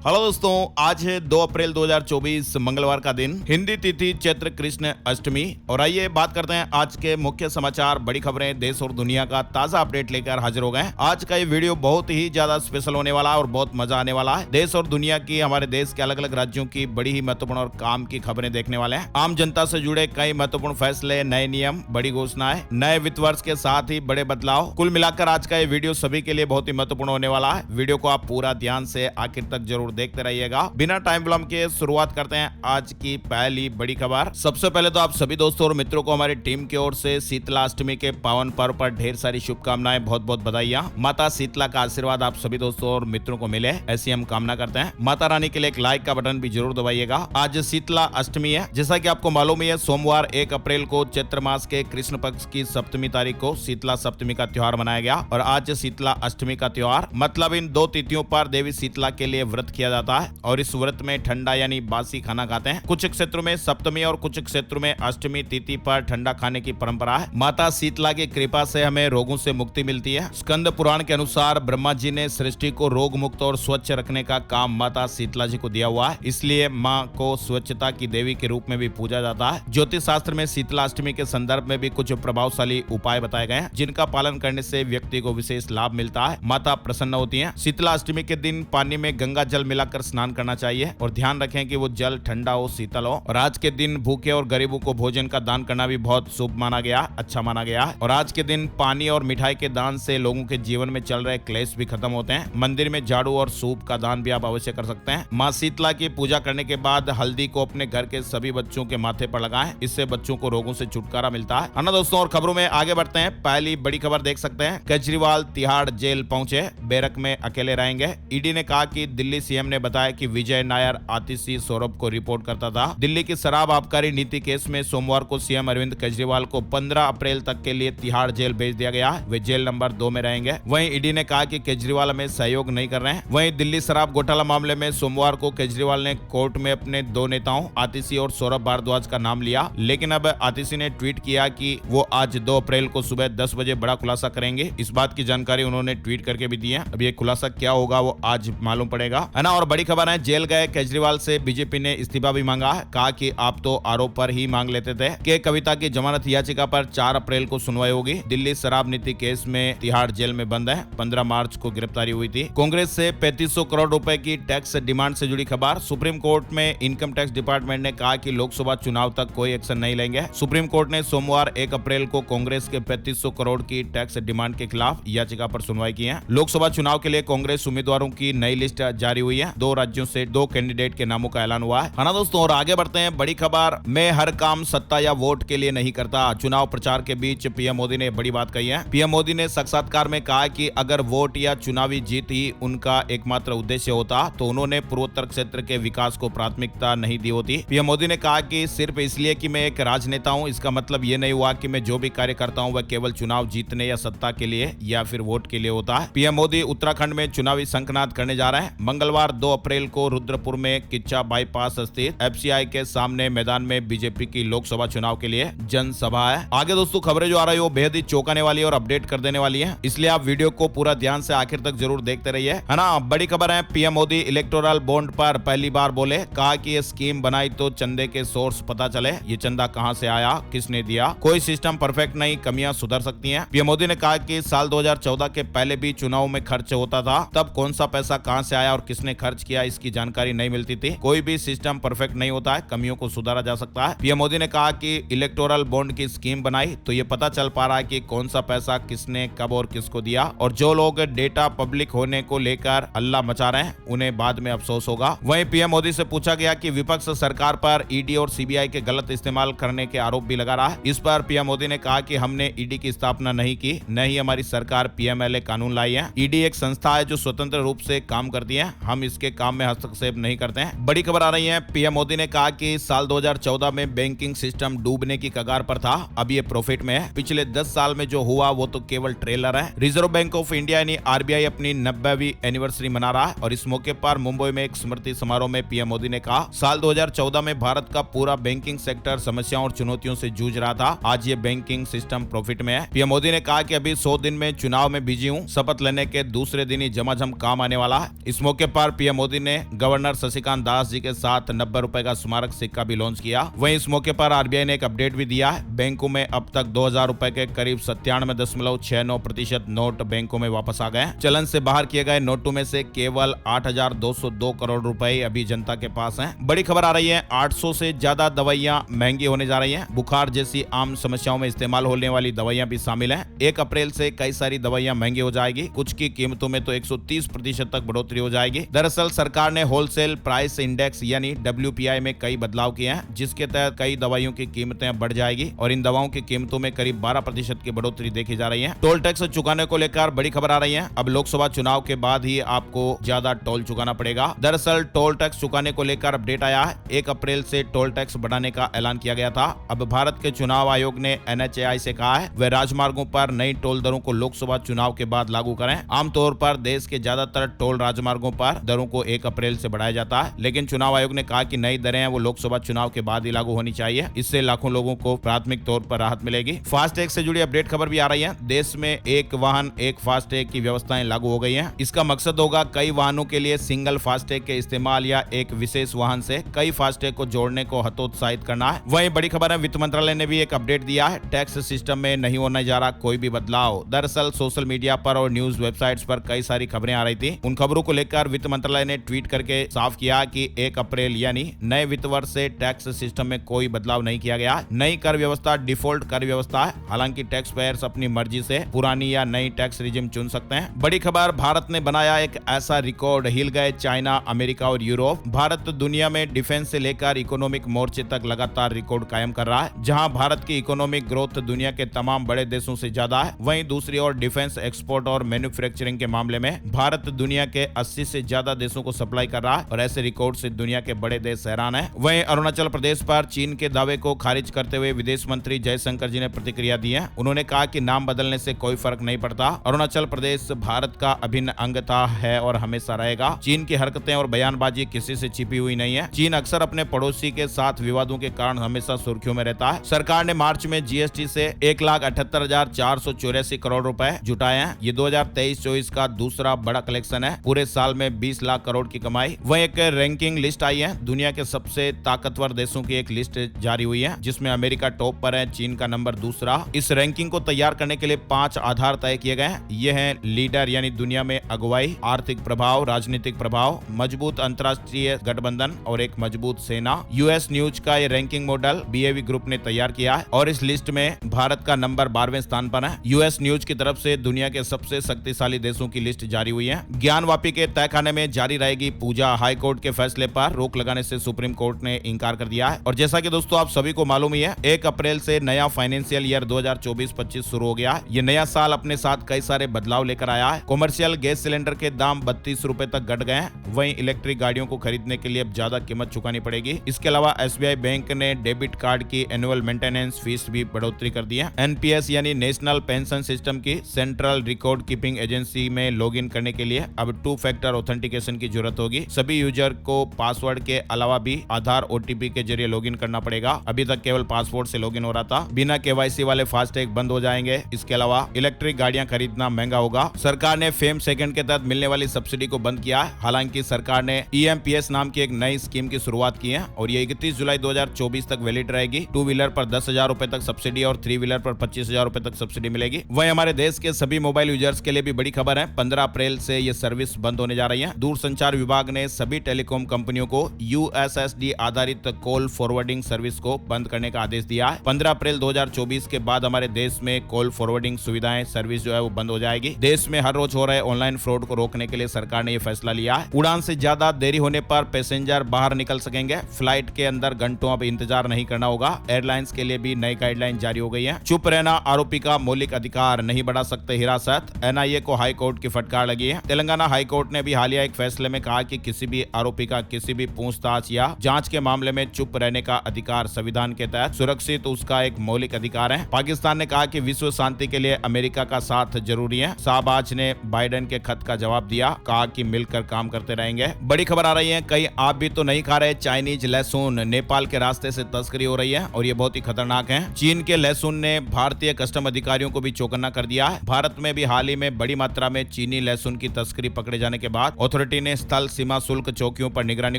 Hello दोस्तों, आज है 2 अप्रैल 2024 मंगलवार का दिन, हिंदी तिथि चैत्र कृष्ण अष्टमी। और आइए बात करते हैं आज के मुख्य समाचार, बड़ी खबरें, देश और दुनिया का ताजा अपडेट लेकर हाजिर हो गए। आज का ये वीडियो बहुत ही ज्यादा स्पेशल होने वाला है और बहुत मजा आने वाला है। देश और दुनिया की, हमारे देश के अलग अलग राज्यों की बड़ी ही महत्वपूर्ण और काम की खबरें देखने वाले हैं। आम जनता से जुड़े कई महत्वपूर्ण फैसले, नए नियम, बड़ी घोषणाएं, नए वित्त वर्ष के साथ ही बड़े बदलाव। कुल मिलाकर आज का ये वीडियो सभी के लिए बहुत ही महत्वपूर्ण होने वाला है। वीडियो को आप पूरा ध्यान से आखिर तक जरूर देखते रहिएगा। बिना टाइम विलंब के शुरुआत करते हैं आज की पहली बड़ी खबर। सबसे पहले तो आप सभी दोस्तों और मित्रों को हमारी टीम की ओर से शीतला अष्टमी के पावन पर्व पर ढेर सारी शुभकामनाएं, बहुत बहुत बधाइयां। माता शीतला का आशीर्वाद आप सभी दोस्तों और मित्रों को मिले, ऐसी हम कामना करते हैं। माता रानी के लिए एक लाइक का बटन भी जरूर दबाइएगा। आज शीतला अष्टमी है, जैसा कि आपको मालूम ही है। सोमवार 1 अप्रैल को चैत्र मास के कृष्ण पक्ष की सप्तमी तारीख को शीतला सप्तमी का त्योहार मनाया गया और आज शीतला अष्टमी का त्योहार, मतलब इन दो तिथियों पर देवी शीतला के लिए व्रत किया जाता है और इस व्रत में ठंडा यानी बासी खाना खाते हैं। कुछ क्षेत्रों में सप्तमी और कुछ क्षेत्रों में अष्टमी तिथि पर ठंडा खाने की परंपरा है। माता शीतला की कृपा से हमें रोगों से मुक्ति मिलती है। स्कंद पुराण के अनुसार ब्रह्मा जी ने सृष्टि को रोग मुक्त और स्वच्छ रखने का काम माता शीतला जी को दिया हुआ है, इसलिए माँ को स्वच्छता की देवी के रूप में भी पूजा जाता है। ज्योतिष शास्त्र में शीतला अष्टमी के संदर्भ में भी कुछ प्रभावशाली उपाय बताए गए हैं, जिनका पालन करने से व्यक्ति को विशेष लाभ मिलता है, माता प्रसन्न होती है। शीतला अष्टमी के दिन पानी में गंगा जल मिलाकर स्नान करना चाहिए और ध्यान रखें कि वो जल ठंडा हो, शीतल हो। और आज के दिन भूखे और गरीबों को भोजन का दान करना भी बहुत शुभ माना गया, अच्छा माना गया है। और आज के दिन पानी और मिठाई के दान से लोगों के जीवन में चल रहे क्लेश भी खत्म होते हैं। मंदिर में झाड़ू और सूप का दान भी आप अवश्य कर सकते हैं। माँ शीतला की पूजा करने के बाद हल्दी को अपने घर के सभी बच्चों के माथे पर लगाएं, इससे बच्चों को रोगों से छुटकारा मिलता है ना दोस्तों। और खबरों में आगे बढ़ते हैं। पहली बड़ी खबर देख सकते हैं, केजरीवाल तिहाड़ जेल पहुंचे, बैरक में अकेले रहेंगे। ईडी ने कहा कि दिल्ली सीएम ने बताया कि विजय नायर आतिशी सौरभ को रिपोर्ट करता था। दिल्ली की शराब आबकारी नीति केस में सोमवार को सीएम अरविंद केजरीवाल को 15 अप्रैल तक के लिए तिहाड़ जेल भेज दिया गया। वे जेल नंबर 2 में रहेंगे। वहीं ईडी ने कहा कि केजरीवाल हमें सहयोग नहीं कर रहे हैं। वहीं दिल्ली शराब घोटाला मामले में सोमवार को केजरीवाल ने कोर्ट में अपने दो नेताओं आतिशी और सौरभ भारद्वाज का नाम लिया, लेकिन अब आतिशी ने ट्वीट किया कि वो आज 2 अप्रैल को सुबह 10 बजे बड़ा खुलासा करेंगे। इस बात की जानकारी उन्होंने ट्वीट करके भी दी है। अब ये खुलासा क्या होगा वो आज मालूम पड़ेगा, है ना। और बड़ी खबर है, जेल गए केजरीवाल से बीजेपी ने इस्तीफा भी मांगा है। कहा कि आप तो आरोप पर ही मांग लेते थे कि कविता की जमानत याचिका पर 4 अप्रैल को सुनवाई होगी। दिल्ली शराब नीति केस में तिहाड़ जेल में बंद है। 15 मार्च को गिरफ्तारी हुई थी। कांग्रेस से 3500 करोड़ रुपए की टैक्स डिमांड से जुड़ी खबर। सुप्रीम कोर्ट में इनकम टैक्स डिपार्टमेंट ने कहा कि लोकसभा चुनाव तक कोई एक्शन नहीं लेंगे। सुप्रीम कोर्ट ने सोमवार 1 अप्रैल को कांग्रेस के 3500 करोड़ की टैक्स डिमांड के खिलाफ याचिका पर सुनवाई की है। लोकसभा चुनाव के लिए कांग्रेस उम्मीदवारों की नई लिस्ट जारी हुई है। 2 राज्यों से 2 कैंडिडेट के नामों का ऐलान हुआ है ना दोस्तों। और आगे बढ़ते हैं, बड़ी खबर, मैं हर काम सत्ता या वोट के लिए नहीं करता। चुनाव प्रचार के बीच पीएम मोदी ने बड़ी बात कही है। पीएम मोदी ने साक्षात्कार में कहा कि अगर वोट या चुनावी जीत ही उनका एकमात्र उद्देश्य होता तो उन्होंने पूर्वोत्तर क्षेत्र के विकास को प्राथमिकता नहीं दी होती। पीएम मोदी ने कहा कि सिर्फ इसलिए कि मैं एक राजनेता हूं, इसका मतलब ये नहीं हुआ कि मैं जो भी कार्य करता हूं वह केवल चुनाव जीतने या सत्ता के लिए या फिर वोट के लिए होता है। पीएम मोदी उत्तराखंड में चुनावी शंखनाद करने जा रहे हैं। मंगलवार 2 अप्रैल को रुद्रपुर में किच्चा बाईपास स्थित एफसीआई के सामने मैदान में बीजेपी की लोकसभा चुनाव के लिए जनसभा है। आगे दोस्तों खबरें जो आ रही है वो बेहद ही चौंकाने वाली है और अपडेट कर देने वाली है, इसलिए आप वीडियो को पूरा ध्यान से आखिर तक जरूर देखते रहिए, है ना। बड़ी खबर है, पीएम मोदी इलेक्टोरल बॉन्ड पर पहली बार बोले। कहा कि ये स्कीम बनाई तो चंदे के सोर्स पता चले, ये चंदा कहां से आया, किसने दिया। कोई सिस्टम परफेक्ट नहीं, कमियां सुधर सकती हैं। पीएम मोदी ने कहा कि साल 2014 के पहले भी चुनाव में खर्च होता था, तब कौन सा पैसा कहां से आया और किसने खर्च किया इसकी जानकारी नहीं मिलती थी। कोई भी सिस्टम परफेक्ट नहीं होता है, कमियों को सुधारा जा सकता है। पीएम मोदी ने कहा कि इलेक्टोरल बॉन्ड की स्कीम बनाई तो ये पता चल पा रहा है कि कौन सा पैसा किसने कब और किसको दिया, और जो लोग डेटा पब्लिक होने को लेकर अल्लाह मचा रहे हैं उन्हें बाद में अफसोस होगा। वहीं पीएम मोदी से पूछा गया कि विपक्ष सरकार पर ईडी और सीबीआई के गलत इस्तेमाल करने के आरोप भी लगा रहा है। इस पर पीएम मोदी ने कहा कि हमने ईडी की स्थापना नहीं की, न ही हमारी सरकार पीएमएलए कानून लाई है। ईडी एक संस्था है जो स्वतंत्र रूप से काम करती है, हम इसके काम में हस्तक्षेप नहीं करते हैं। बड़ी खबर आ रही है, पीएम मोदी ने कहा कि साल 2014 में बैंकिंग सिस्टम डूबने की कगार पर था, अब ये प्रॉफिट में है। पिछले 10 साल में जो हुआ वो तो केवल ट्रेलर है। रिजर्व बैंक ऑफ इंडिया यानी आरबीआई अपनी 90वीं एनिवर्सरी मना रहा है और इस मौके पर मुंबई में एक स्मृति समारोह में पीएम मोदी ने कहा, साल 2014 में भारत का पूरा बैंकिंग सेक्टर समस्याओं और चुनौतियों से जूझ रहा था, आज ये बैंकिंग सिस्टम प्रॉफिट में है। पीएम मोदी ने कहा कि अभी 100 दिन में चुनाव में बिजी हूँ, शपथ लेने के दूसरे दिन ही झमाझम काम आने वाला है। इस मौके पर पीएम मोदी ने गवर्नर शशिकांत दास जी के साथ 90 रुपए का स्मारक सिक्का भी लॉन्च किया। वहीं इस मौके पर आरबीआई ने एक अपडेट भी दिया है। बैंकों में अब तक 2000 रुपए के करीब 97.69% नोट बैंकों में वापस आ गए। चलन से बाहर किए गए नोटों में से केवल 8,202 करोड़ रुपए अभी जनता के पास हैं। बड़ी खबर आ रही है, 800 से ज्यादा दवाइयां महंगी होने जा रही हैं। बुखार जैसी आम समस्याओं में इस्तेमाल होने वाली दवाइयां भी शामिल हैं। 1 अप्रैल से कई सारी दवाइयां महंगी हो जाएगी। कुछ की कीमतों में तो 130% तक बढ़ोतरी हो जाएगी। दरअसल सरकार ने होलसेल प्राइस इंडेक्स यानी WPI में कई बदलाव किए हैं, जिसके तहत कई दवाइयों की कीमतें बढ़ जाएगी और इन दवाओं की कीमतों में करीब 12% की बढ़ोतरी देखी जा रही है। टोल टैक्स चुकाने को लेकर बड़ी खबर आ रही है। अब लोकसभा चुनाव के बाद ही आपको ज्यादा टोल चुकाना पड़ेगा। दरअसल टोल टैक्स चुकाने को लेकर अपडेट आया है। 1 अप्रैल से टोल टैक्स बढ़ाने का ऐलान किया गया था। अब भारत के चुनाव आयोग ने NHAI से कहा है वे राजमार्गों पर नई टोल दरों को लोकसभा चुनाव के बाद लागू करें। आमतौर पर देश के ज्यादातर टोल राजमार्गों पर दरों को 1 अप्रैल से बढ़ाया जाता है, लेकिन चुनाव आयोग ने कहा कि नई दरें वो लोकसभा चुनाव के बाद ही लागू होनी चाहिए। इससे लाखों लोगों को प्राथमिक तौर पर राहत मिलेगी। फास्टैग से जुड़ी अपडेट खबर भी आ रही है। देश में एक वाहन एक फास्टैग की व्यवस्थाएं लागू हो गई हैं। इसका मकसद होगा कई वाहनों के लिए सिंगल फास्टैग के इस्तेमाल या एक विशेष वाहन से कई फास्टैग को जोड़ने को हतोत्साहित करना है। वहीं बड़ी खबर है, वित्त मंत्रालय ने भी एक अपडेट दिया है। टैक्स सिस्टम में नहीं होने जा रहा कोई भी बदलाव। दरअसल सोशल मीडिया पर और न्यूज वेबसाइट्स पर कई सारी खबरें आ रही थी। उन खबरों को लेकर वित्त मंत्रालय ने ट्वीट करके साफ किया कि 1 अप्रैल यानी नए वित्त वर्ष से टैक्स सिस्टम में कोई बदलाव नहीं किया गया। नई कर व्यवस्था डिफॉल्ट कर व्यवस्था है। हालांकि टैक्स पेयर्स अपनी मर्जी से पुरानी या नई टैक्स रिजिम चुन सकते हैं। बड़ी खबर, भारत ने बनाया एक ऐसा रिकॉर्ड, हिल गए चाइना, अमेरिका और यूरोप। भारत दुनिया में डिफेंस से लेकर इकोनॉमिक मोर्चे तक लगातार रिकॉर्ड कायम कर रहा है। जहां भारत की इकोनॉमिक ग्रोथ दुनिया के तमाम बड़े देशों से ज्यादा है, वहीं दूसरी ओर डिफेंस एक्सपोर्ट और मैन्युफैक्चरिंग के मामले में भारत दुनिया के 80 से ज्यादा देशों को सप्लाई कर रहा है और ऐसे रिकॉर्ड से दुनिया के बड़े देश हैरान है। वहीं अरुणाचल प्रदेश पर चीन के दावे को खारिज करते हुए विदेश मंत्री जयशंकर जी ने प्रतिक्रिया दी है। उन्होंने कहा कि नाम बदलने से कोई फर्क नहीं पड़ता। अरुणाचल प्रदेश भारत का अभिन्न अंग था, है और हमेशा रहेगा। चीन की हरकतें और बयानबाजी किसी से छिपी हुई नहीं है। चीन अक्सर अपने पड़ोसी के साथ विवादों के कारण हमेशा सुर्खियों में रहता है। सरकार ने मार्च में GST से 1,78,484 करोड़ रुपए जुटाए हैं। ये 2023-24 का दूसरा बड़ा कलेक्शन है। पूरे साल में 20 लाख करोड़ की कमाई। वहीं एक रैंकिंग लिस्ट आई है। दुनिया के सबसे ताकतवर देशों की एक लिस्ट जारी हुई है, जिसमें अमेरिका टॉप पर है, चीन का नंबर दूसरा। इस रैंकिंग को तैयार करने के लिए 5 आधार तय किए गए हैं। ये हैं लीडर यानी दुनिया में अगुवाई, आर्थिक प्रभाव, राजनीतिक प्रभाव, मजबूत अंतर्राष्ट्रीय गठबंधन और एक मजबूत सेना। US न्यूज का ये रैंकिंग मॉडल BAV ग्रुप ने तैयार किया है और इस लिस्ट में भारत का नंबर 12वें स्थान पर है। US न्यूज की तरफ से दुनिया के सबसे शक्तिशाली देशों की लिस्ट जारी हुई है। ज्ञानवापी के तहखाने में जारी रहेगी पूजा। हाई कोर्ट के फैसले पर रोक लगाने से सुप्रीम कोर्ट ने इंकार कर दिया है। और जैसा कि दोस्तों आप सभी को मालूम ही है, 1 अप्रैल से नया फाइनेंशियल ईयर 2024-25 शुरू हो गया है। ये नया साल अपने साथ कई सारे बदलाव लेकर आया है। कॉमर्शियल गैस सिलेंडर के दाम 32 रुपए तक घट गए हैं। वहीं इलेक्ट्रिक गाड़ियों को खरीदने के लिए अब ज्यादा कीमत चुकानी पड़ेगी। इसके अलावा SBI बैंक ने डेबिट कार्ड की एनुअल मेंटेनेंस फीस भी बढ़ोतरी कर दी है। NPS यानी नेशनल पेंशन सिस्टम की सेंट्रल रिकॉर्ड कीपिंग एजेंसी में लॉगिन करने के लिए अब 2 फैक्टर ऑथेंटिकेशन की जरूरत होगी। सभी यूजर को पासवर्ड के अलावा भी आधार OTP के जरिए लॉगिन करना पड़ेगा। अभी तक केवल पासवर्ड से लॉगिन हो रहा था। बिना KYC वाले फास्टैग बंद हो जाएंगे। इसके अलावा इलेक्ट्रिक गाड़ियां खरीदना महंगा होगा। सरकार ने फेम सेकंड के तहत मिलने वाली सब्सिडी को बंद किया है। हालांकि सरकार ने EMPS नाम की एक नई स्कीम की शुरुआत की है और ये 31 जुलाई 2024 तक वैलिड रहेगी। 2 व्हीलर पर 10,000 रुपए तक सब्सिडी और 3 व्हीलर पर 25,000 रुपए तक सब्सिडी मिलेगी। वहीं हमारे देश के सभी मोबाइल यूजर्स के लिए भी बड़ी खबर है। 15 अप्रैल से ये सर्विस बंद होने जा रही है। दूरसंचार विभाग ने सभी टेलीकॉम कंपनियों को USSD आधारित कॉल फॉरवर्डिंग सर्विस को बंद करने का आदेश दिया है। 15 अप्रैल 2024 के बाद हमारे देश में कॉल फॉरवर्डिंग सुविधाएं सर्विस जो है वो बंद हो जाएगी। देश में हर रोज हो रहे ऑनलाइन फ्रॉड को रोकने के लिए सरकार ने यह फैसला लिया है। उड़ान से ज्यादा देरी होने पर पैसेंजर बाहर निकल सकेंगे। फ्लाइट के अंदर घंटों अब इंतजार नहीं करना होगा। एयरलाइंस के लिए भी नई गाइडलाइन जारी हो गई है। चुप रहना आरोपी का मौलिक अधिकार, नहीं बढ़ा सकते हिरासत। NIA को हाई कोर्ट की फटकार लगी है। तेलंगाना हाई कोर्ट ने भी हालिया एक फैसले में कहा कि किसी भी आरोपी का किसी भी पूछताछ या जांच के मामले में चुप रहने का अधिकार संविधान के तहत सुरक्षित उसका एक मौलिक अधिकार है। पाकिस्तान ने कहा कि विश्व शांति के लिए अमेरिका का साथ जरूरी है। शाहबाज ने बाइडेन के खत का जवाब दिया, कहा कि मिलकर काम करते रहेंगे। बड़ी खबर आ रही है, कहीं आप भी तो नहीं खा रहे चाइनीज लहसुन। नेपाल के रास्ते से तस्करी हो रही है और ये बहुत ही खतरनाक है। चीन के लहसुन ने भारतीय कस्टम अधिकारियों को भी चौकन्ना कर दिया है। भारत में भी हाल ही में बड़ी मात्रा में चीनी लहसुन की तस्करी पकड़े जाने के बाद अथॉरिटी ने स्थल सीमा शुल्क चौकियों पर निगरानी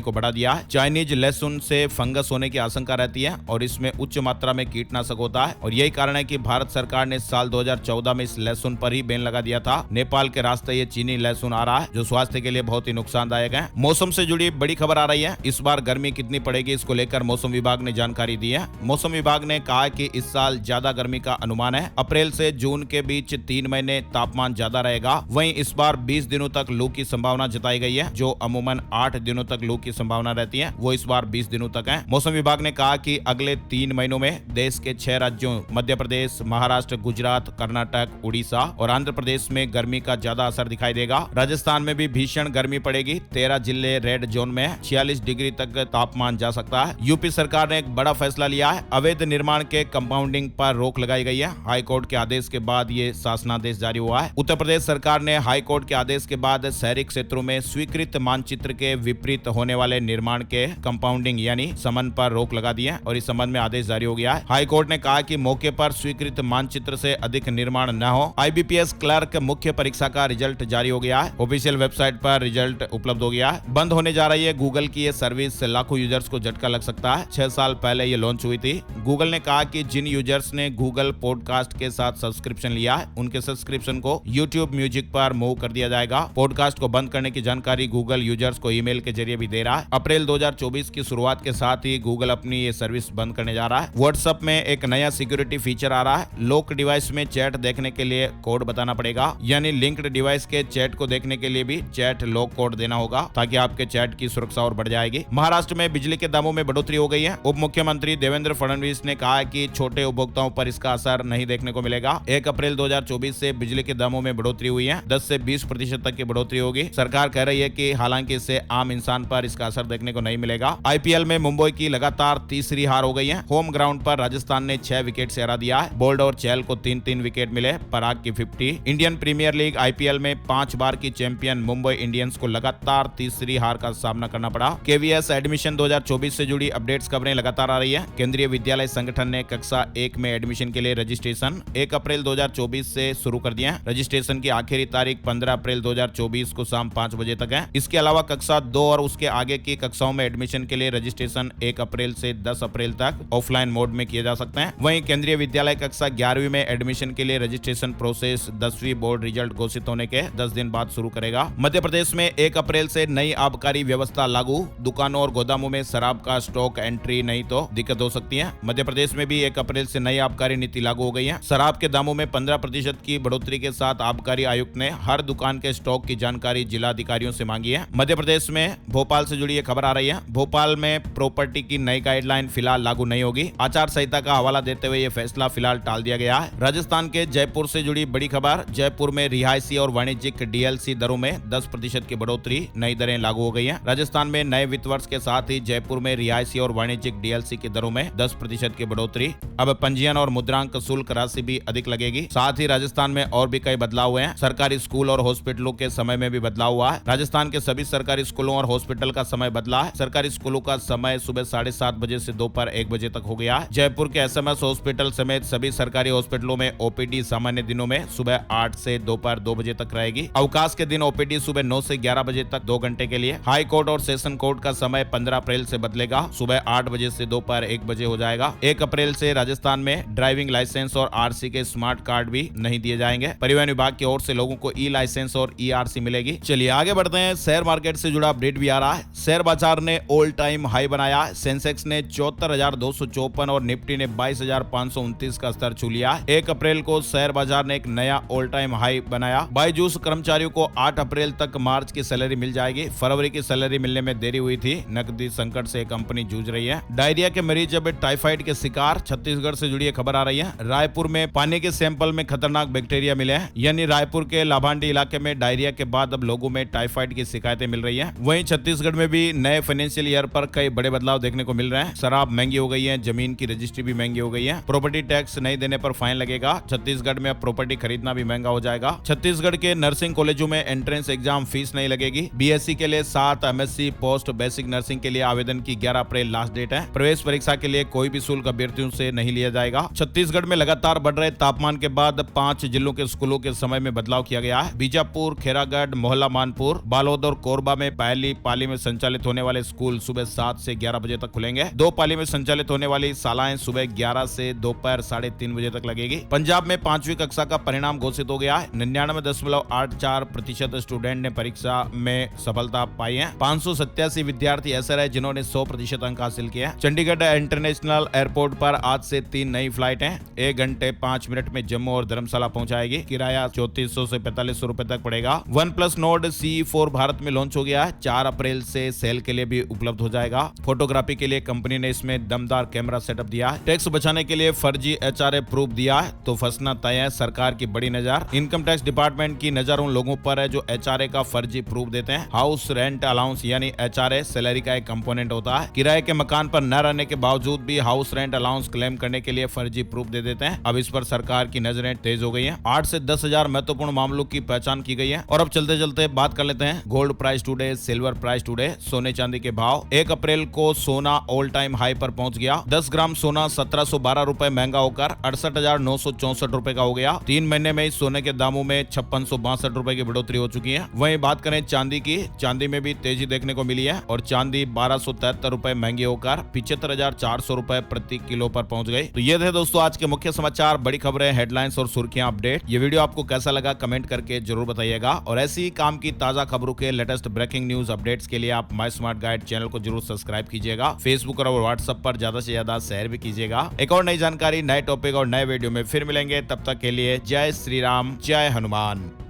को बढ़ा दिया है। चाइनीज लहसुन से फंगस होने की आशंका रहती है और इसमें उच्च मात्रा में कीटनाशक होता है और यही कारण है कि भारत सरकार ने साल 2014 में इस लहसुन पर ही बैन लगा दिया था। नेपाल के रास्ते ये चीनी लहसुन आ रहा है जो स्वास्थ्य के लिए बहुत ही नुकसानदायक है। मौसम से जुड़ी बड़ी खबर आ रही है। इस बार गर्मी कितनी पड़ेगी इसको लेकर मौसम विभाग ने जानकारी दी है। मौसम विभाग ने कहा कि इस साल ज्यादा गर्मी का अनुमान है। अप्रैल से जून के बीच 3 महीने तापमान ज्यादा रहेगा। वहीं इस बार 20 दिनों तक लू की संभावना जताई गई है। जो अमूमन 8 दिनों तक लू की संभावना रहती है वो इस बार 20 दिनों तक है। मौसम विभाग ने कहा कि अगले 3 महीनों में देश के 6 राज्यों मध्य प्रदेश, महाराष्ट्र, गुजरात, कर्नाटक, उड़ीसा और आंध्र प्रदेश में गर्मी का ज्यादा असर दिखाई देगा। राजस्थान में भी भीषण गर्मी पड़ेगी। 13 जिले रेड जोन में है। 46 डिग्री तक तापमान जा सकता है। यूपी सरकार ने एक बड़ा फैसला लिया है। अवैध निर्माण के कंपाउंडिंग पर रोक लगाई गई है। हाई कोर्ट के आदेश के बाद ये शासनादेश जारी हुआ है। उत्तर प्रदेश सरकार ने हाई कोर्ट के आदेश के बाद शहरी क्षेत्रों में स्वीकृत मानचित्र के विपरीत होने वाले निर्माण के कंपाउंडिंग यानी समन पर रोक लगा दी है और इस संबंध में आदेश जारी हो गया है। हाई कोर्ट ने कहा कि मौके पर स्वीकृत मानचित्र से अधिक निर्माण न हो। IBPS क्लर्क मुख्य परीक्षा का रिजल्ट जारी हो गया है। ऑफिशियल वेबसाइट पर रिजल्ट उपलब्ध हो गया है। बंद होने जा रही है गूगल की ये सर्विस। लाखों यूजर्स को झटका लग सकता है। 6 साल पहले ये लॉन्च हुई थी। गूगल ने कहा कि जिन यूजर्स ने गूगल पॉडकास्ट के साथ सब्सक्रिप्शन लिया है उनके सब्सक्रिप्शन को YouTube म्यूजिक पर मूव कर दिया जाएगा। पॉडकास्ट को बंद करने की जानकारी गूगल यूजर्स को ईमेल के जरिए भी दे रहा है। अप्रैल 2024 की शुरुआत के साथ ही गूगल अपनी ये सर्विस बंद करने जा रहा है। व्हाट्सएप में एक नया सिक्योरिटी फीचर आ रहा है। लॉक डिवाइस में चैट देखने के लिए कोड बताना पड़ेगा, यानी लिंक्ड डिवाइस के चैट को देखने के लिए भी चैट लॉक कोड देना होगा ताकि आपके चैट की सुरक्षा और बढ़ जाएगी। महाराष्ट्र में बिजली के दामों में बढ़ोतरी हो गई है। उप मुख्यमंत्री देवेंद्र फडणवीस ने कहा है कि छोटे उपभोक्ताओं पर इसका असर नहीं देखने को मिलेगा। 1 अप्रैल 2024 से बिजली के दामों में बढ़ोतरी हुई है। 10 से 20% तक की बढ़ोतरी होगी। सरकार कह रही है कि हालांकि इससे आम इंसान पर इसका असर देखने को नहीं मिलेगा। IPL में मुंबई की लगातार तीसरी हार हो गई है। होम ग्राउंड पर राजस्थान ने 6 विकेट से हरा दिया है। बोल्ड और चहल को 3-3 विकेट मिले। पराग की 50। इंडियन प्रीमियर लीग IPL में 5 बार की चैंपियन मुंबई इंडियंस को लगातार तीसरी हार का सामना करना पड़ा। KVS एडमिशन 2024 से जुड़ी अपडेट्स खबरें लगातार आ रही है। केंद्रीय विद्यालय संगठन ने कक्षा 1 में एडमिशन के लिए रजिस्ट्रेशन 1 अप्रैल 2024 से शुरू कर दिया है। रजिस्ट्रेशन की आखिरी तारीख 15 अप्रैल 2024 को शाम 5 बजे तक है। इसके अलावा कक्षा 2 और उसके आगे की कक्षाओं में एडमिशन के लिए रजिस्ट्रेशन 1 अप्रैल से 10 अप्रैल तक ऑफलाइन मोड में किए जा सकते हैं। वहीं केंद्रीय विद्यालय कक्षा 11वीं में एडमिशन के लिए रजिस्ट्रेशन प्रोसेस 10वीं बोर्ड रिजल्ट घोषित होने के 10 दिन बाद शुरू करेगा। मध्य प्रदेश में 1 अप्रैल से नई आबकारी व्यवस्था लागू। दुकानों और गोदामों में शराब का स्टॉक एंट्री नहीं तो दिक्कत हो सकती है। मध्य प्रदेश में भी 1 अप्रैल से नई आबकारी नीति लागू हो गई है। शराब के दामों में 15% की बढ़ोतरी के साथ आबकारी आयुक्त ने हर दुकान के स्टॉक की जानकारी जिला अधिकारियों से मांगी है। मध्य प्रदेश में भोपाल से जुड़ी खबर आ रही है। भोपाल में प्रॉपर्टी की नई गाइडलाइन फिलहाल लागू नहीं होगी। आचार संहिता का हवाला देते हुए यह फैसला फिलहाल टाल दिया गया है। राजस्थान के जयपुर से जुड़ी बड़ी खबर। जयपुर में रिहायशी और वाणिज्यिक DLC दरों में 10% की बढ़ोतरी, नई दरें लागू हो गई हैं। राजस्थान में नए वित्त वर्ष के साथ ही जयपुर में रिहायशी और वाणिज्यिक DLC की दरों में 10% की बढ़ोतरी। अब पंजीयन और मुद्रांक शुल्क राशि भी अधिक लगेगी। साथ ही राजस्थान में और भी कई बदलाव हुए हैं। सरकारी स्कूल और हॉस्पिटलों के समय में भी बदलाव हुआ है। राजस्थान के सभी सरकारी स्कूलों और हॉस्पिटल का समय बदला है। सरकारी स्कूलों का समय सुबह 7:30 बजे से दोपहर 1 बजे तक हो गया है। जयपुर के SMS हॉस्पिटल समेत सभी सरकारी हॉस्पिटलों में OPD सामान्य दिनों में सुबह 8 से दोपहर 2 बजे तक रहेगी। अवकाश के दिन OPD सुबह 9 से 11 बजे तक 2 घंटे के लिए। हाई कोर्ट और सेशन कोर्ट का समय 15 अप्रैल से बदलेगा। सुबह 8 बजे से दोपहर 1 बजे हो जाएगा। 1 अप्रैल से राजस्थान में ड्राइविंग लाइसेंस और RC के स्मार्ट कार्ड भी नहीं दिए जाएंगे। परिवहन विभाग की ओर से लोगों को E-लाइसेंस और ERC मिलेगी। चलिए आगे बढ़ते हैं। शेयर मार्केट से जुड़ा अपडेट भी आ रहा है। शेयर बाजार ने ऑल टाइम हाई बनाया। सेंसेक्स ने 74,254 और निफ्टी ने 22,529 का स्तर छू लिया। 1 अप्रैल को शेयर बाजार ने एक नया ऑल टाइम हाई बनाया। बायजूस कर्मचारियों को 8 अप्रैल तक मार्च की सैलरी मिल जाएगी। फरवरी की सैलरी मिलने में देरी हुई थी। नकदी संकट से कंपनी जूझ रही है। डायरिया के मरीज अब टाइफाइड के शिकार। छत्तीसगढ़ से जुड़ी खबर आ रही है। रायपुर में पानी के सैंपल में खतरनाक बैक्टीरिया मिले हैं। यानी रायपुर के लाभांडी इलाके में डायरिया के बाद अब लोगों में टाइफाइड की शिकायतें मिल रही हैं। वहीं छत्तीसगढ़ में भी नए फाइनेंशियल ईयर पर कई बड़े बदलाव देखने को मिल रहे हैं। शराब महंगी हो गई है। जमीन की रजिस्ट्री भी महंगी हो गई है। प्रॉपर्टी टैक्स नहीं देने पर फाइन लगेगा। छत्तीसगढ़ में अब प्रॉपर्टी खरीदना भी महंगा हो जाएगा। छत्तीसगढ़ के नर्सिंग कॉलेजों में एंट्रेंस एग्जाम फीस नहीं लगेगी। BSc के लिए 7, MSc पोस्ट बेसिक नर्सिंग के लिए आवेदन की 11 अप्रैल लास्ट डेट है। प्रवेश परीक्षा के लिए कोई भी शुल्क अभ्यर्थियों से नहीं लिया जाएगा। छत्तीसगढ़ में लगातार बढ़ रहे तापमान के बाद 5 जिलों के स्कूलों के समय में बदलाव किया गया है। बीजापुर, खैरागढ़, मोहल्ला मानपुर जयपुर, बालोद और कोरबा में पहली पाली में संचालित होने वाले स्कूल सुबह 7 से 11 बजे तक खुलेंगे। 2 पाली में संचालित होने वाली शालाएं सुबह 11 से दोपहर 3:30 बजे तक लगेगी। पंजाब में 5वीं कक्षा का परिणाम घोषित हो गया है। 99.84% स्टूडेंट ने परीक्षा में सफलता पाई है। 587 विद्यार्थी ऐसे रहे जिन्होंने 100% अंक हासिल किए हैं। चंडीगढ़ इंटरनेशनल एयरपोर्ट पर आज से 3 नई फ्लाइट हैं। 1 घंटे 5 मिनट में जम्मू और धर्मशाला पहुंचाएगी। किराया 3400 से 4500 रुपए तक पड़ेगा। OnePlus Nord CE4 भारत में लॉन्च हो गया है। 4 अप्रैल से सेल के लिए भी उपलब्ध हो जाएगा। फोटोग्राफी के लिए कंपनी ने इसमें दमदार कैमरा सेटअप दिया है। टैक्स बचाने के लिए फर्जी HRA प्रूफ दिया है तो फंसना तय है। सरकार की बड़ी नजर। इनकम टैक्स डिपार्टमेंट की नजर उन लोगों पर है जो HRA का फर्जी प्रूफ देते हैं। हाउस रेंट अलाउंस यानी HRA सैलरी का एक कंपोनेंट होता है। किराए के मकान पर न रहने के बावजूद भी हाउस रेंट अलाउंस क्लेम करने के लिए फर्जी प्रूफ दे देते हैं। अब इस पर सरकार की नजरें तेज हो गई हैं। 8 से 10,000 महत्वपूर्ण मामलों की पहचान की गई है। और अब चलते चलते बात कर लेते हैं gold price today, silver price today, सोने चांदी के भाव। 1 अप्रैल को सोना ऑल टाइम हाई पर पहुंच गया। 10 ग्राम सोना 1712 रुपए महंगा होकर 68,964 रुपए का हो गया। 3 महीने में सोने के दामों में 5662 रुपए की बढ़ोतरी हो चुकी है। वहीं बात करें चांदी की, चांदी में भी तेजी देखने को मिली है और चांदी 1273 रुपए महंगी होकर 75,400 रुपए प्रति किलो पर पहुंच गई। तो ये थे दोस्तों आज के मुख्य समाचार, बड़ी खबरें, हेडलाइंस और सुर्खियां, अपडेट। ये वीडियो आपको कैसा लगा कमेंट करके जरूर बताइएगा और ऐसी ही काम की ताजा खबरों के लेटेस्ट ब्रेकिंग न्यूज अपडेट्स के लिए आप माय स्मार्ट गाइड चैनल को जरूर सब्सक्राइब कीजिएगा। फेसबुक और व्हाट्सएप पर ज्यादा से ज्यादा शेयर भी कीजिएगा। एक और नई जानकारी, नए टॉपिक और नए वीडियो में फिर मिलेंगे। तब तक के लिए जय श्री राम, जय हनुमान।